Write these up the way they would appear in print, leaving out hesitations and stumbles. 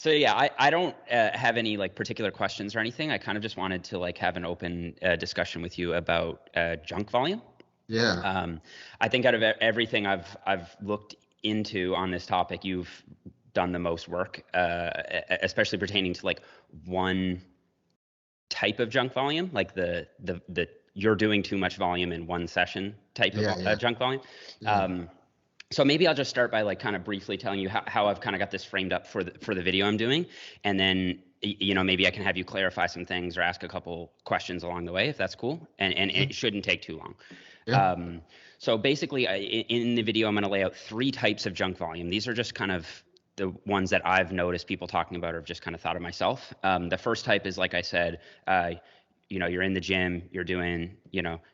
So yeah, I don't have any like particular questions or anything. I kind of just wanted to like have an open discussion with you about junk volume. Yeah. I think out of everything I've looked into on this topic, you've done the most work, especially pertaining to like one type of junk volume, like the you're doing too much volume in one session type of Yeah. Yeah. junk volume. Yeah. So maybe I'll just start by like kind of briefly telling you how I've kind of got this framed up for the video I'm doing, and then maybe I can have you clarify some things or ask a couple questions along the way if that's cool, and Yeah. it shouldn't take too long. Yeah. So basically, in the video I'm going to lay out three types of junk volume. These are just kind of the ones that I've noticed people talking about or have just kind of thought of myself. The first type is, like I said, you're in the gym, you're doing,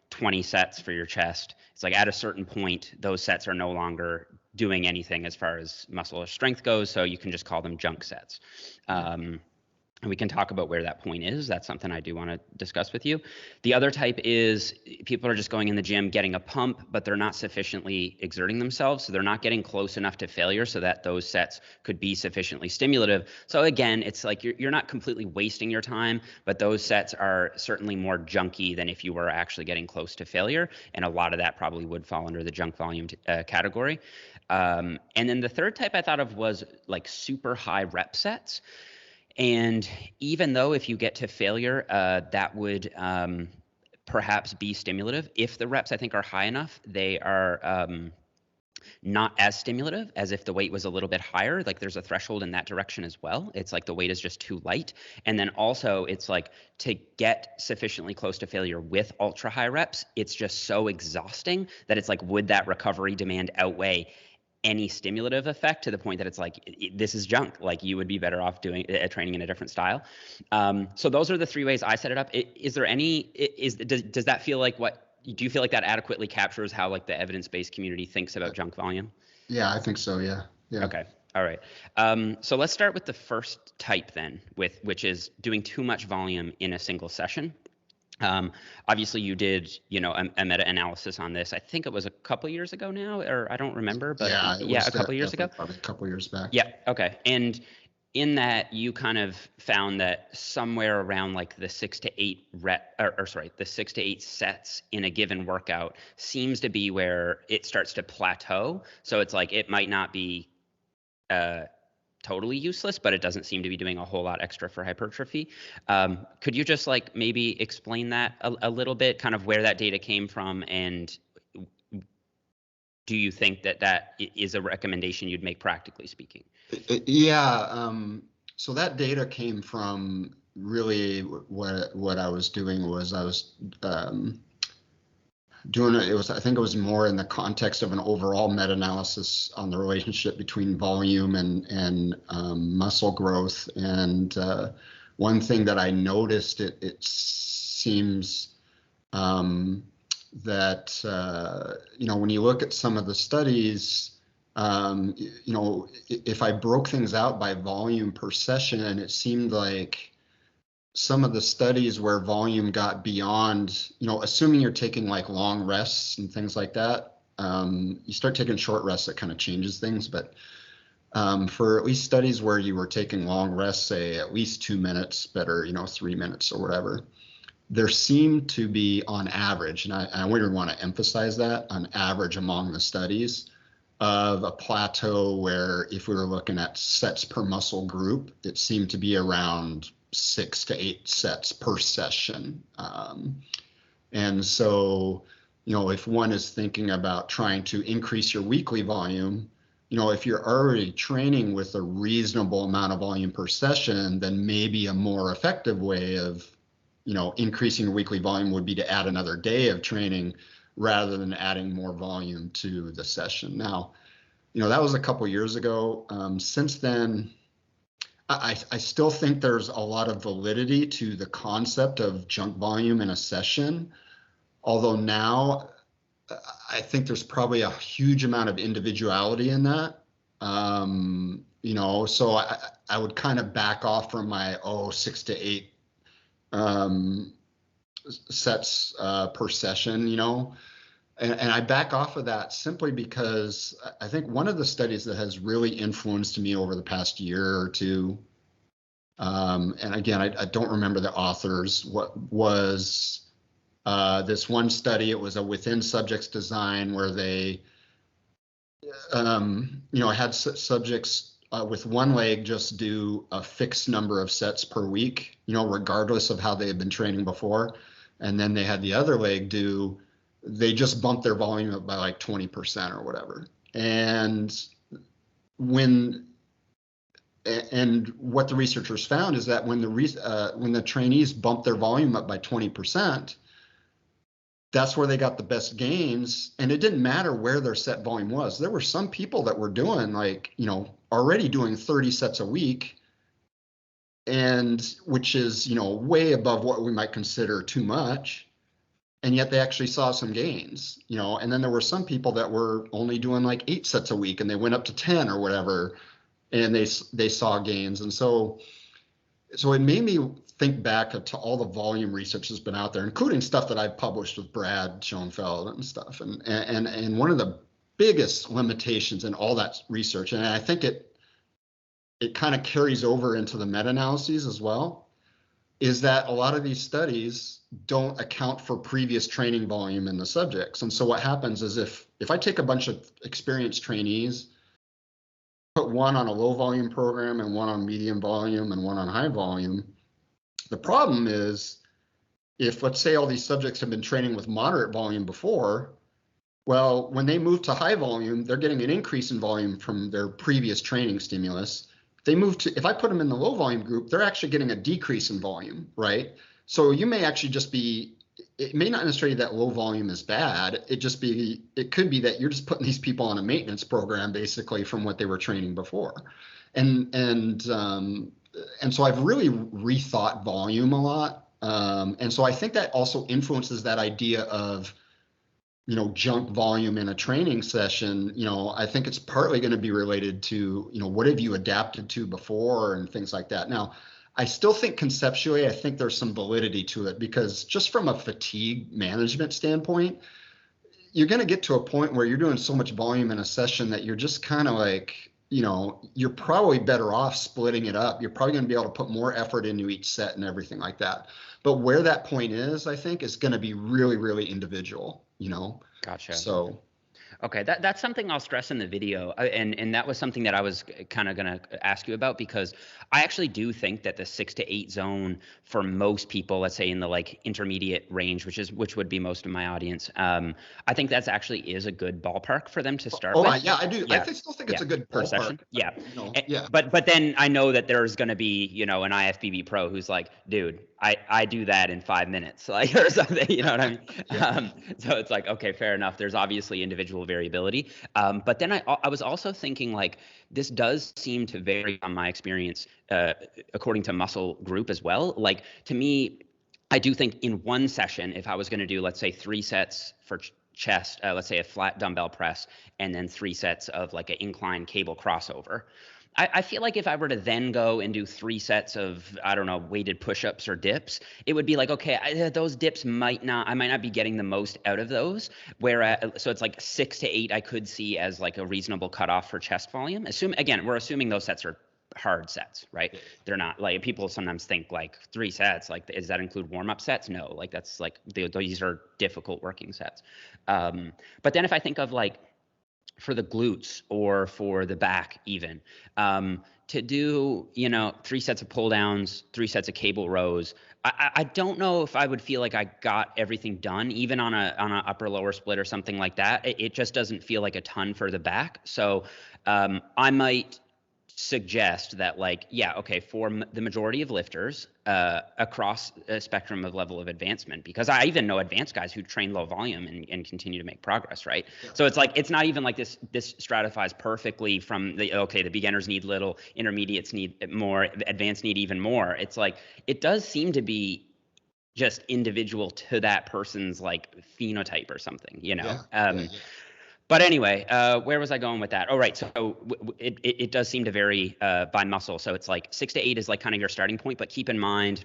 20 sets for your chest. It's like at a certain point, those sets are no longer doing anything as far as muscle or strength goes. So you can just call them junk sets. And we can talk about where that point is. That's something I do want to discuss with you. The other type is people are just going in the gym, getting a pump, but they're not sufficiently exerting themselves. So they're not getting close enough to failure so that those sets could be sufficiently stimulative. So again, it's like you're not completely wasting your time, but those sets are certainly more junky than if you were actually getting close to failure. And a lot of that probably would fall under the junk volume category. And then the third type I thought of was like super high rep sets. And even though if you get to failure, that would perhaps be stimulative. If the reps, I think, are high enough, they are not as stimulative as if the weight was a little bit higher. Like there's a threshold in that direction as well. It's like the weight is just too light. And then also it's like to get sufficiently close to failure with ultra high reps, it's just so exhausting that it's like, would that recovery demand outweigh any stimulative effect to the point that it's like, this is junk, like you would be better off doing training in a different style. So those are the three ways I set it up. Is there any, does that feel like do you feel like that adequately captures how like the evidence-based community thinks about junk volume? Yeah, I think so. Yeah. Yeah. Okay. All right. So let's start with the first type then, which is doing too much volume in a single session. Obviously you did, a meta-analysis on this. I think it was a couple years ago now, or I don't remember, but yeah, a couple years ago. Probably a couple years back. Yeah. Okay. And in that you kind of found that somewhere around like the 6 to 8 the 6 to 8 sets in a given workout seems to be where it starts to plateau. So it's like, it might not be, totally useless, but it doesn't seem to be doing a whole lot extra for hypertrophy. Could you just like maybe explain that a little bit, kind of where that data came from, and do you think that is a recommendation you'd make practically speaking? Yeah. So that data came from really what I was doing was I was doing it. I think it was more in the context of an overall meta-analysis on the relationship between volume and muscle growth. And one thing that I noticed, it seems that when you look at some of the studies, if I broke things out by volume per session, it seemed like some of the studies where volume got beyond, assuming you're taking like long rests and things like that, you start taking short rests, that kind of changes things. But for at least studies where you were taking long rests, say at least 2 minutes, better, 3 minutes or whatever, there seemed to be on average, and I really want to emphasize that, on average among the studies, of a plateau where if we were looking at sets per muscle group, it seemed to be around 6 to 8 sets per session. And so, if one is thinking about trying to increase your weekly volume, if you're already training with a reasonable amount of volume per session, then maybe a more effective way of, increasing your weekly volume would be to add another day of training rather than adding more volume to the session. Now, that was a couple years ago. Since then, I still think there's a lot of validity to the concept of junk volume in a session, although now I think there's probably a huge amount of individuality in that. So I would kind of back off from my 6 to 8 sets per session, and I back off of that simply because I think one of the studies that has really influenced me over the past year or two And again, I don't remember the authors. What was this one study? It was a within subjects design where they, had subjects with one leg just do a fixed number of sets per week, regardless of how they had been training before. And then they had the other leg they just bumped their volume up by like 20% or whatever. And what the researchers found is that when the trainees bumped their volume up by 20%, that's where they got the best gains. And it didn't matter where their set volume was. There were some people that were doing already doing 30 sets a week, and which is, way above what we might consider too much. And yet they actually saw some gains, and then there were some people that were only doing like 8 sets a week and they went up to 10 or whatever, and they saw gains. And so it made me think back to all the volume research that's been out there, including stuff that I've published with Brad Schoenfeld and stuff. And one of the biggest limitations in all that research, and I think it kind of carries over into the meta-analyses as well, is that a lot of these studies don't account for previous training volume in the subjects. And so what happens is if I take a bunch of experienced trainees, put one on a low volume program and one on medium volume and one on high volume, the problem is if, let's say, all these subjects have been training with moderate volume before, well, when they move to high volume, they're getting an increase in volume from their previous training stimulus. If I put them in the low volume group, they're actually getting a decrease in volume, right? So you may actually it may not necessarily that low volume is bad. It could be that you're just putting these people on a maintenance program basically from what they were training before. And so I've really rethought volume a lot. And so I think that also influences that idea of, junk volume in a training session. I think it's partly going to be related to, what have you adapted to before and things like that. Now, I still think conceptually, I think there's some validity to it, because just from a fatigue management standpoint, you're going to get to a point where you're doing so much volume in a session that you're just kind of like, you're probably better off splitting it up. You're probably going to be able to put more effort into each set and everything like that. But where that point is, I think, is going to be really, really individual, Gotcha. So. Okay, that's something I'll stress in the video, and that was something that I was kind of going to ask you about, because I actually do think that the 6 to 8 zone for most people, let's say in the like intermediate range, which would be most of my audience, I think that's actually is a good ballpark for them to start with. Yeah, I do. Yeah. I still think it's a good per session. Yeah. Yeah. But then I know that there's going to be, an IFBB pro who's like, dude, I do that in 5 minutes, like, or something, you know what I mean? Yeah. So it's like, okay, fair enough. There's obviously individual variability. But then I was also thinking, like, this does seem to vary on my experience, according to muscle group as well. Like, to me, I do think in one session, if I was going to do, let's say 3 sets for chest, let's say a flat dumbbell press, and then 3 sets of like an incline cable crossover, I feel like if I were to then go and do 3 sets of, I don't know, weighted push-ups or dips, it would be like, okay, those dips I might not be getting the most out of those. So it's like 6 to 8 I could see as like a reasonable cutoff for chest volume. We're assuming those sets are hard sets, right? Yeah. They're not, like, people sometimes think like 3 sets, like, does that include warm-up sets? No, like that's like, these are difficult working sets. But then if I think of like, for the glutes or for the back even, to do, 3 sets of pull downs, 3 sets of cable rows, I don't know if I would feel like I got everything done, even on a upper lower split or something like that. It just doesn't feel like a ton for the back. So I might suggest that, like, yeah, okay, for the majority of lifters across a spectrum of level of advancement, because I even know advanced guys who train low volume and continue to make progress, right? Yeah. So it's like, it's not even like this stratifies perfectly from the beginners need little, intermediates need more, advanced need even more. It's like, it does seem to be just individual to that person's like phenotype or something, Yeah. But anyway, where was I going with that? Oh, right. So it does seem to vary by muscle. So it's like 6 to 8 is like kind of your starting point. But keep in mind,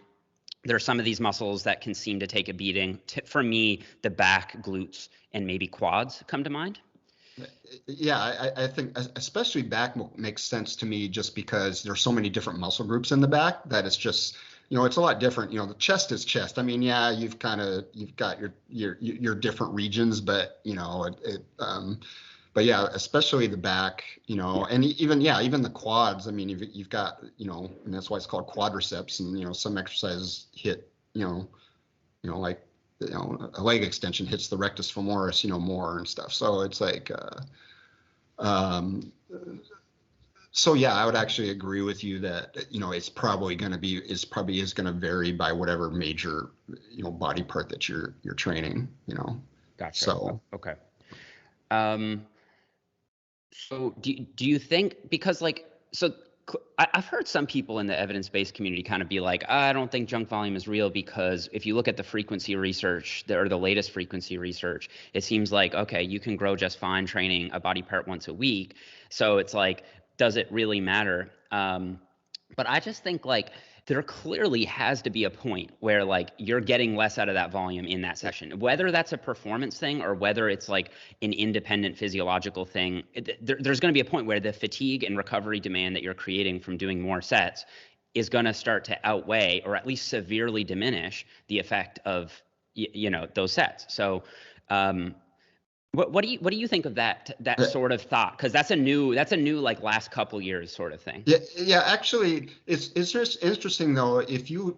there are some of these muscles that can seem to take a beating. For me, the back, glutes, and maybe quads come to mind. Yeah, I think especially back makes sense to me just because there's so many different muscle groups in the back that it's just, it's a lot different. The chest is chest. I mean, yeah, you've got your different regions, but yeah, especially the back, Yeah. and even the quads. I mean, you've got, and that's why it's called quadriceps, and some exercises hit, like, a leg extension hits the rectus femoris, more and stuff. So it's like, um, so yeah, I would actually agree with you that, it's probably going to be, is going to vary by whatever major, body part that you're training, Gotcha. so. Okay. Um, so do you think, because like, so I've heard some people in the evidence-based community kind of be like, I don't think junk volume is real because if you look at the frequency research, or the latest frequency research, it seems like, okay, you can grow just fine training a body part once a week. So it's like, does it really matter? But I just think like there clearly has to be a point where like you're getting less out of that volume in that session, whether that's a performance thing or whether it's like an independent physiological thing. There's going to be a point where the fatigue and recovery demand that you're creating from doing more sets is going to start to outweigh or at least severely diminish the effect of those sets. So what do you think of that sort of thought? Because that's a new like last couple years sort of thing. Yeah, yeah. Actually, it's just interesting though. If you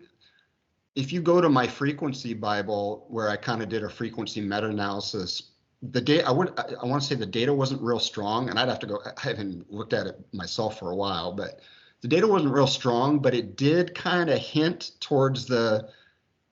go to my frequency Bible, where I kind of did a frequency meta-analysis, the data I want to say the data wasn't real strong, and I'd have to go. I haven't looked at it myself for a while, but the data wasn't real strong. But it did kind of hint towards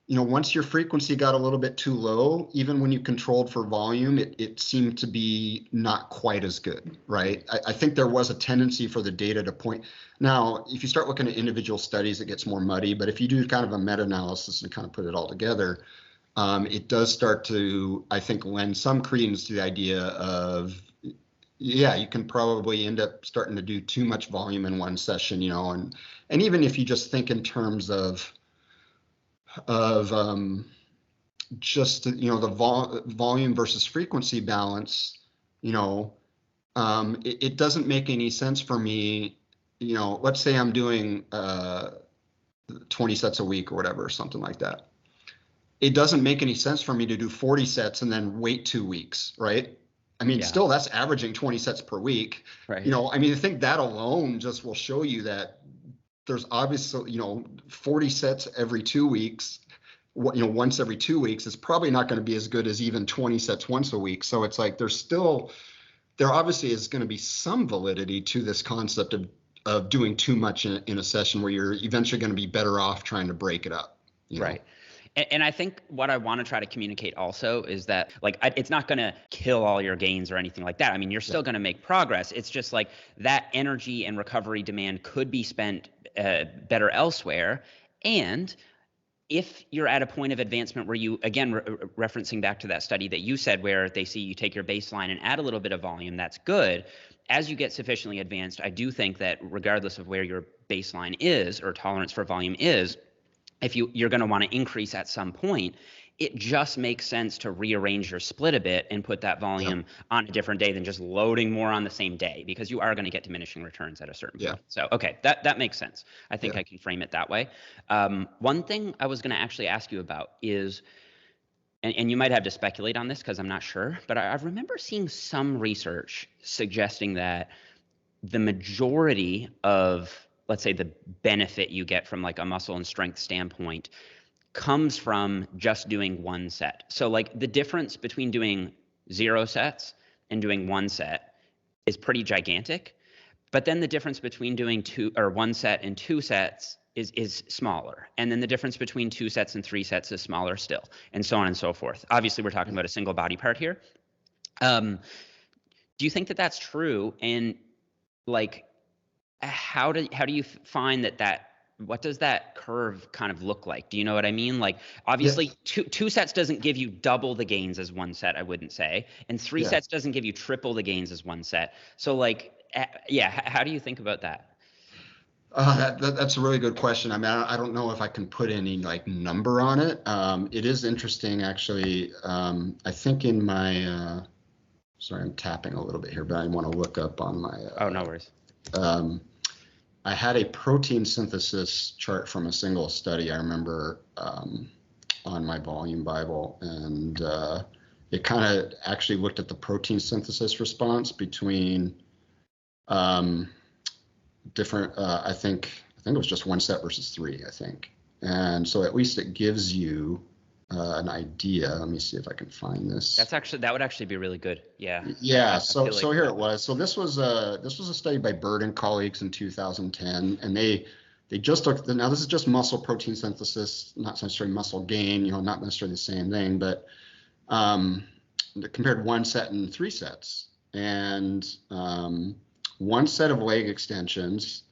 once your frequency got a little bit too low, even when you controlled for volume, it seemed to be not quite as good, right? I think there was a tendency for the data to point. Now, if you start looking at individual studies, it gets more muddy, but if you do kind of a meta-analysis and kind of put it all together, it does start to, I think, lend some credence to the idea of, yeah, you can probably end up starting to do too much volume in one session, and even if you just think in terms of just the volume versus frequency balance, it doesn't make any sense for me. Let's say I'm doing 20 sets a week or whatever, something like that. It doesn't make any sense for me to do 40 sets and then wait 2 weeks, right? I mean, Yeah. still that's averaging 20 sets per week. Right. I mean, I think that alone just will show you that there's obviously, 40 sets every 2 weeks, once every 2 weeks is probably not going to be as good as even 20 sets once a week. So it's like there obviously is going to be some validity to this concept of doing too much in a session where you're eventually going to be better off trying to break it up. Right. And I think what I want to try to communicate also is that like it's not going to kill all your gains or anything like that. I mean, you're still going to make progress. It's just like that energy and recovery demand could be spent better elsewhere. And if you're at a point of advancement where you, again, referencing back to that study that you said where they see you take your baseline and add a little bit of volume, that's good. As you get sufficiently advanced, I do think that regardless of where your baseline is or tolerance for volume is, if you're going to want to increase at some point, it just makes sense to rearrange your split a bit and put that volume on a different day than just loading more on the same day, because you are going to get diminishing returns at a certain point. So, okay, that makes sense. I think I can frame it that way. One thing I was going to actually ask you about is, and you might have to speculate on this because I'm not sure, but I remember seeing some research suggesting that the majority of, let's say, the benefit you get from like a muscle and strength standpoint comes from just doing one set. So like the difference between doing 0 sets and doing 1 set is pretty gigantic. But then the difference between doing 1 set and 2 sets is smaller. And then the difference between 2 sets and 3 sets is smaller still, and so on and so forth. Obviously, we're talking about a single body part here. Do you think that that's true? And like, how do you find that what does that curve kind of look like? Do you know what I mean? Like, obviously, two sets doesn't give you double the gains as 1 set, I wouldn't say, and 3 sets doesn't give you triple the gains as 1 set. So like, how do you think about that? That's a really good question. I mean, I don't know if I can put any like number on it. It is interesting, actually. I think in my sorry, I'm tapping a little bit here, but I want to look up on my. Oh, no worries. I had a protein synthesis chart from a single study. I remember on my volume Bible, and it kind of actually looked at the protein synthesis response between different. I think it was just 1 set versus 3. I think, and so at least it gives you an idea. Let me see if I can find this. That would actually be really good. Yeah. Yeah. So here it was. So this was a study by Bird and colleagues in 2010, and they just looked. Now this is just muscle protein synthesis, not necessarily muscle gain. Not necessarily the same thing, but compared 1 set and 3 sets, and 1 set of leg extensions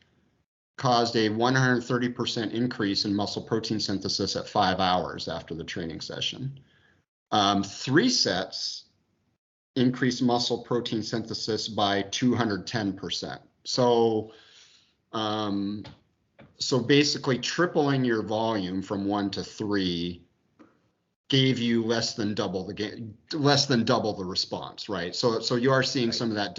caused a 130% increase in muscle protein synthesis at 5 hours after the training session. 3 sets increased muscle protein synthesis by 210%. So basically tripling your volume from 1 to 3 gave you less than double the response, right? So you are seeing some of that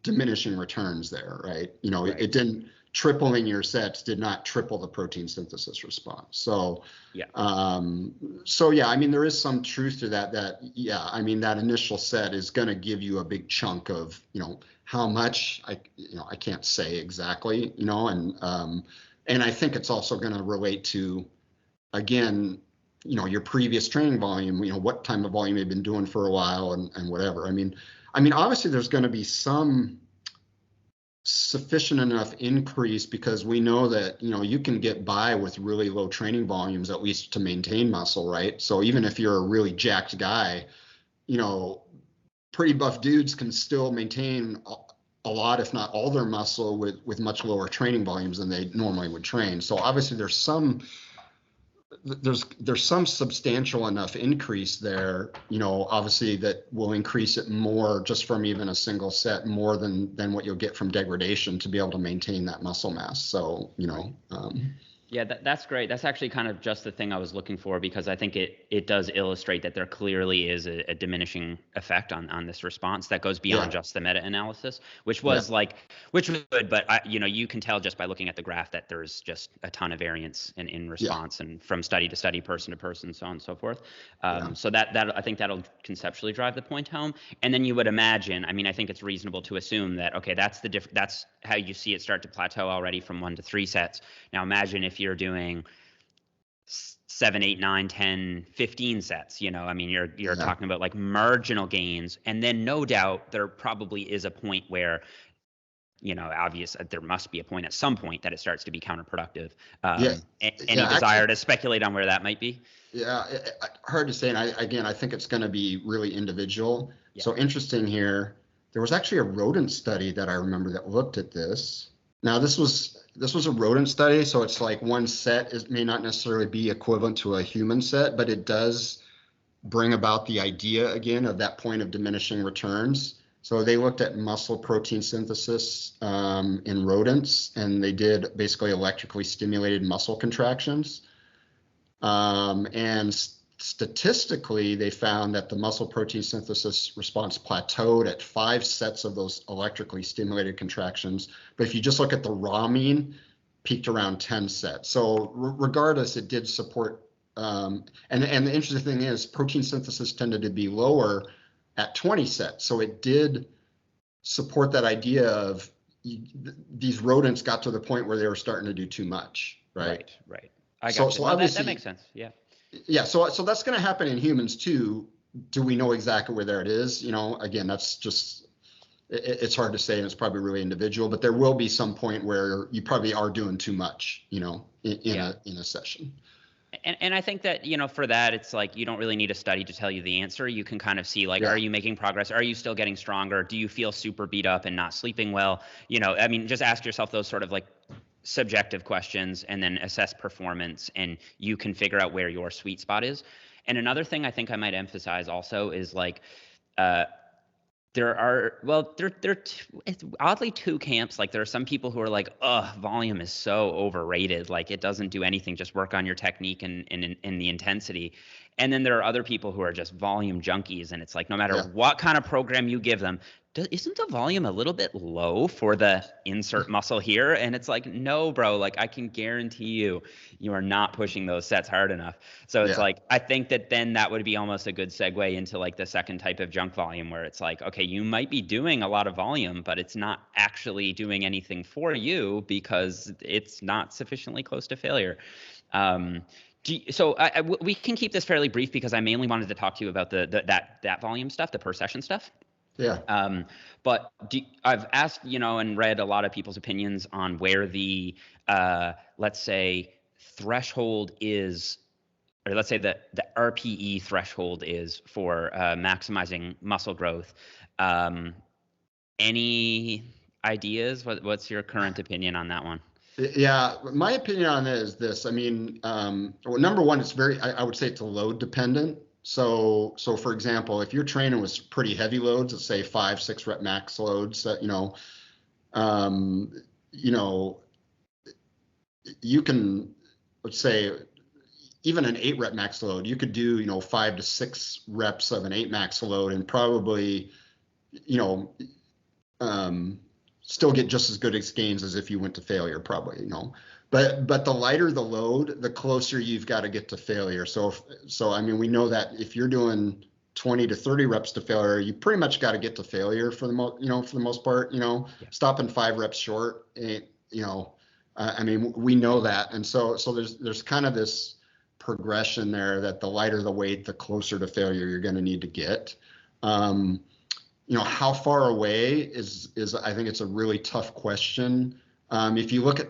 diminishing returns there, right? It didn't. Tripling your sets did not triple the protein synthesis response. So yeah. I mean, there is some truth to that. That initial set is going to give you a big chunk of how much I can't say exactly, and I think it's also going to relate to, again, your previous training volume, what time of volume you've been doing for a while and whatever. I mean, obviously there's going to be some sufficient enough increase, because we know that you can get by with really low training volumes, at least to maintain muscle, right? So even if you're a really jacked guy, pretty buff dudes can still maintain a lot, if not all, their muscle with much lower training volumes than they normally would train. So obviously there's some substantial enough increase there, obviously, that will increase it more just from even a single set, more than what you'll get from degradation, to be able to maintain that muscle mass. So, Yeah, that's great. That's actually kind of just the thing I was looking for, because I think it does illustrate that there clearly is a diminishing effect on this response that goes beyond just the meta-analysis, which was good, but you can tell just by looking at the graph that there's just a ton of variance in response, and from study to study, person to person, so on and so forth. So that I think that'll conceptually drive the point home. And then you would imagine, I think it's reasonable to assume that, okay, that's how you see it start to plateau already from 1 to 3 sets. Now imagine if you're doing 7, 8, 9, 10, 15 sets, you're talking about like marginal gains. And then no doubt there probably is a point where, obvious, there must be a point at some point that it starts to be counterproductive. Any desire to speculate on where that might be? Yeah, hard to say. And I think it's going to be really individual. Yeah. So interesting here. There was actually a rodent study that I remember that looked at this. Now this was a rodent study, so it's like 1 set may not necessarily be equivalent to a human set, but it does bring about the idea again of that point of diminishing returns. So they looked at muscle protein synthesis in rodents, and they did basically electrically stimulated muscle contractions. And statistically, they found that the muscle protein synthesis response plateaued at 5 sets of those electrically stimulated contractions. But if you just look at the raw mean, peaked around 10 sets. So regardless, it did support. And the interesting thing is, protein synthesis tended to be lower at 20 sets. So it did support that idea of these rodents got to the point where they were starting to do too much, right? Right. I got you. So obviously, that makes sense. Yeah. Yeah, so that's going to happen in humans too. Do we know exactly where there it is? Again, that's just, it's hard to say, and it's probably really individual. But there will be some point where you probably are doing too much, in a session. And I think that, for that, it's like you don't really need a study to tell you the answer. You can kind of see, like, are you making progress? Are you still getting stronger? Do you feel super beat up and not sleeping well? Just ask yourself those sort of like subjective questions, and then assess performance, and you can figure out where your sweet spot is. And another thing I think I might emphasize also is like There are, well, it's oddly two camps. Like there are some people who are like, "Ugh, volume is so overrated. Like it doesn't do anything. Just work on your technique and the intensity." And then there are other people who are just volume junkies, and it's like no matter Yeah. what kind of program you give them, isn't the volume a little bit low for the insert muscle here? And it's like, no, bro. Like I can guarantee you, you are not pushing those sets hard enough. So it's Yeah. like, I think that then that would be almost a good segue into like the second type of junk volume where it's like, okay, you might be doing a lot of volume, but it's not actually doing anything for you because it's not sufficiently close to failure. So we can keep this fairly brief because I mainly wanted to talk to you about that volume stuff, the per session stuff. Yeah. But I've asked, and read a lot of people's opinions on where the, let's say, threshold is, or let's say the RPE threshold is for maximizing muscle growth. Any ideas? What's your current opinion on that one? Yeah, my opinion on it is this. I mean, well, number one, it's I would say it's load dependent. So for example, if you're training with pretty heavy loads, let's say 5, 6 rep max loads, that you know, you can, let's say, even an 8 rep max load, you could do 5 to 6 reps of an 8 max load and probably, you know, still get just as good as gains as if you went to failure, probably. But the lighter the load, the closer you've got to get to failure. So I mean, we know that if you're doing 20 to 30 reps to failure, you pretty much got to get to failure for the most part. Yeah. Stopping 5 reps short, I mean, we know that, and so there's kind of this progression there that the lighter the weight, the closer to failure you're going to need to get. How far away is I think it's a really tough question. If you look at,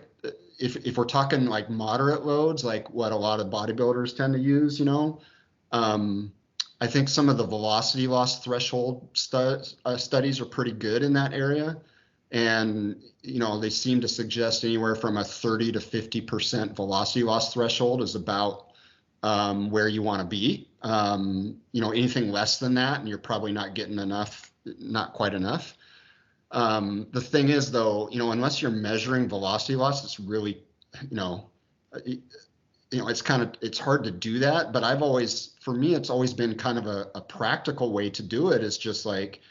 if we're talking like moderate loads, like what a lot of bodybuilders tend to use, I think some of the velocity loss threshold studies are pretty good in that area. And, they seem to suggest anywhere from a 30 to 50% velocity loss threshold is about where you want to be. Anything less than that, and you're probably not getting enough, not quite enough. The thing is, though, unless you're measuring velocity loss, it's really, it's hard to do that. But for me, it's always been kind of a practical way to do it is just like,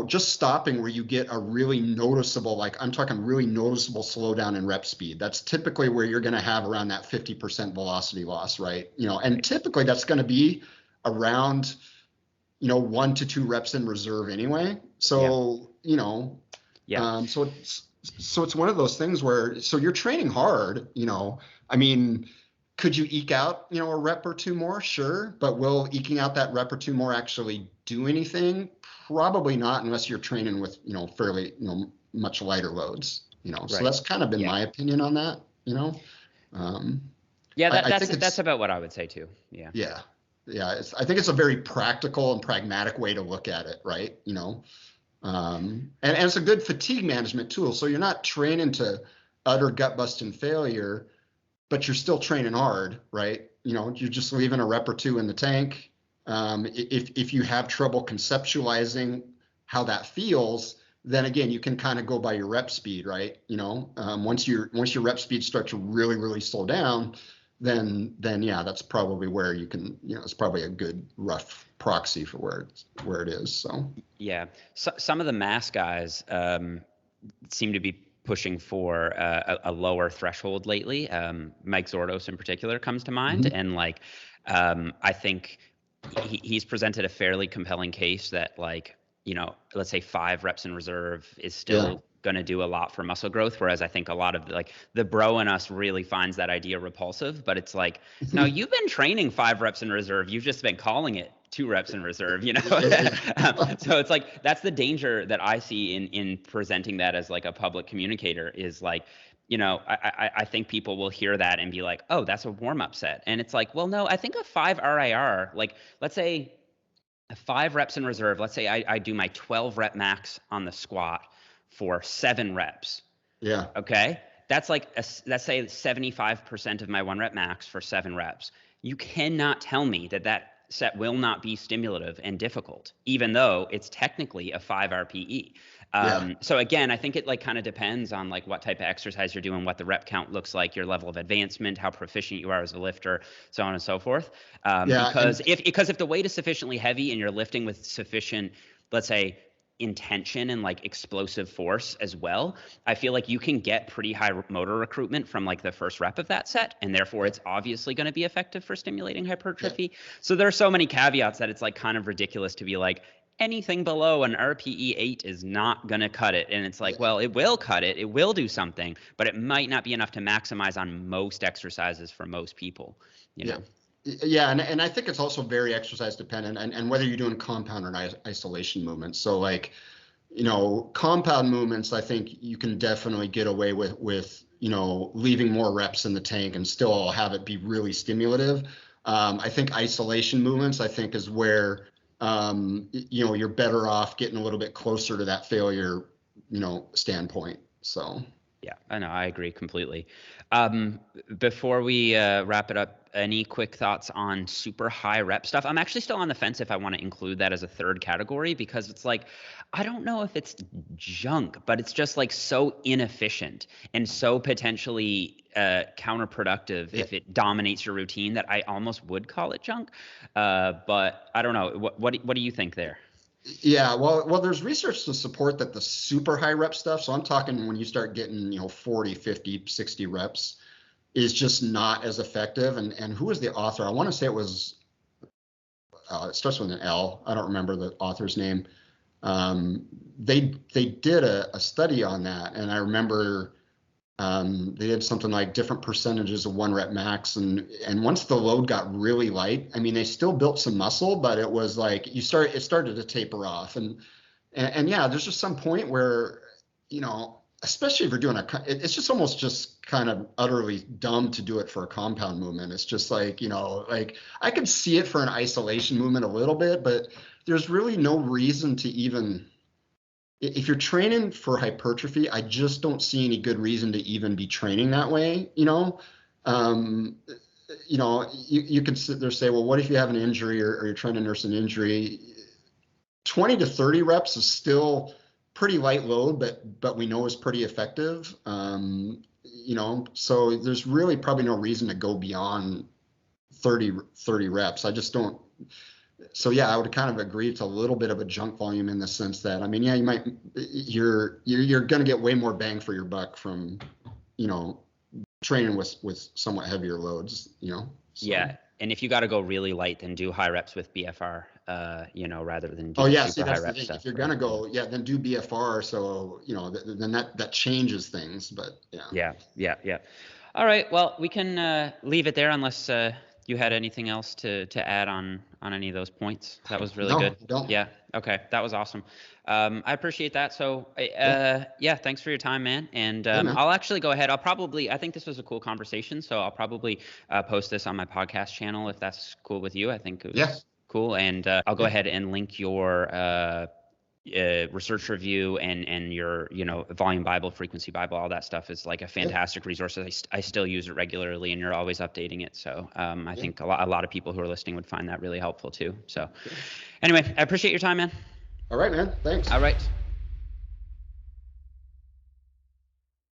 just stopping where you get a really noticeable, like I'm talking really noticeable slowdown in rep speed. That's typically where you're going to have around that 50% velocity loss, right? And typically that's going to be around, 1 to 2 reps in reserve anyway. So, Yeah. So it's one of those things where, so you're training hard, I mean, could you eke out, a rep or two more? Sure. But will eking out that rep or two more actually do anything? Probably not, unless you're training with, fairly, much lighter loads, Right. So that's kind of been my opinion on that, Yeah, I think that's about what I would say too. Yeah. Yeah. Yeah. I think it's a very practical and pragmatic way to look at it. Right. And it's a good fatigue management tool. So you're not training to utter gut busting failure, but you're still training hard, right? You're just leaving a rep or two in the tank. If you have trouble conceptualizing how that feels, then again, you can kind of go by your rep speed, right? Once your rep speed starts to really, really slow down, then yeah, that's probably where you can, it's probably a good rough proxy for where it is. So yeah, some of the mass guys seem to be pushing for a lower threshold lately. Mike Zordos in particular comes to mind, and like I think he's presented a fairly compelling case that like, let's say 5 reps in reserve is still going to do a lot for muscle growth. Whereas I think a lot of like the bro in us really finds that idea repulsive, but it's like, no, you've been training 5 reps in reserve. You've just been calling it 2 reps in reserve, So it's like, that's the danger that I see in presenting that as like a public communicator is like, I think people will hear that and be like, oh, that's a warm-up set. And it's like, well, no, I think a 5 RIR, like, let's say 5 reps in reserve. Let's say I do my 12 rep max on the squat for 7 reps. Yeah. Okay. That's like, let's say 75% of my 1 rep max for 7 reps. You cannot tell me that set will not be stimulative and difficult, even though it's technically a 5 RPE. So again, I think it like kind of depends on like what type of exercise you're doing, what the rep count looks like, your level of advancement, how proficient you are as a lifter, so on and so forth. Because if the weight is sufficiently heavy and you're lifting with sufficient, let's say, intention and like explosive force as well, I feel like you can get pretty high motor recruitment from like the first rep of that set, and therefore it's obviously going to be effective for stimulating hypertrophy. So there are so many caveats that it's like kind of ridiculous to be like anything below an RPE 8 is not going to cut it. And it's like, well, it will cut it, it will do something, but it might not be enough to maximize on most exercises for most people, you know. Yeah, and I think it's also very exercise dependent, and whether you're doing compound or isolation movements. So like, you know, compound movements, I think you can definitely get away with you know, leaving more reps in the tank and still have it be really stimulative. I think isolation movements, I think, is where you know, you're better off getting a little bit closer to that failure, you know, standpoint. So. Yeah, I know, I agree completely. Before we wrap it up, any quick thoughts on super high rep stuff? I'm actually still on the fence if I want to include that as a third category, because it's like, I don't know if it's junk, but it's just like so inefficient and so potentially counterproductive if it dominates your routine that I almost would call it junk. But I don't know. What do you think there? Yeah, well, there's research to support that the super high rep stuff. So I'm talking when you start getting, you know, 40, 50, 60 reps is just not as effective. And who was the author? I want to say it was, it starts with an L. I don't remember the author's name. They did a study on that. And I remember they did something like different percentages of 1 rep max. And once the load got really light, I mean, they still built some muscle, but it was like it started to taper off. And yeah, there's just some point where, you know, especially if you're doing it's just almost just kind of utterly dumb to do it for a compound movement. It's just like, you know, like I could see it for an isolation movement a little bit, but there's really no reason to even, if you're training for hypertrophy, I just don't see any good reason to even be training that way. You know, you could sit there and say, well, what if you have an injury or you're trying to nurse an injury? 20 to 30 reps is still pretty light load, but we know is pretty effective. You know, so there's really probably no reason to go beyond 30 reps. I just don't. So yeah, I would kind of agree it's a little bit of a junk volume in the sense that, I mean, yeah, you're going to get way more bang for your buck from, you know, training with somewhat heavier loads, you know. So. Yeah, and if you got to go really light, then do high reps with BFR, you know, rather than do super high rep stuff. If you're gonna go, then do BFR. So you know, then that changes things. But yeah. Yeah. All right, well, we can leave it there unless you had anything else to add on any of those points. That was really good. Don't. Yeah. Okay. That was awesome. I appreciate that. So, thanks for your time, man. And I'll actually go ahead. I think this was a cool conversation. So I'll probably post this on my podcast channel if that's cool with you. I think it was cool. And I'll go ahead and link your research review and your, you know, volume Bible, frequency Bible, all that stuff is like a fantastic resource. I still use it regularly, and you're always updating it. So I think a lot of people who are listening would find that really helpful too. So anyway, I appreciate your time, man. All right, man. Thanks. All right.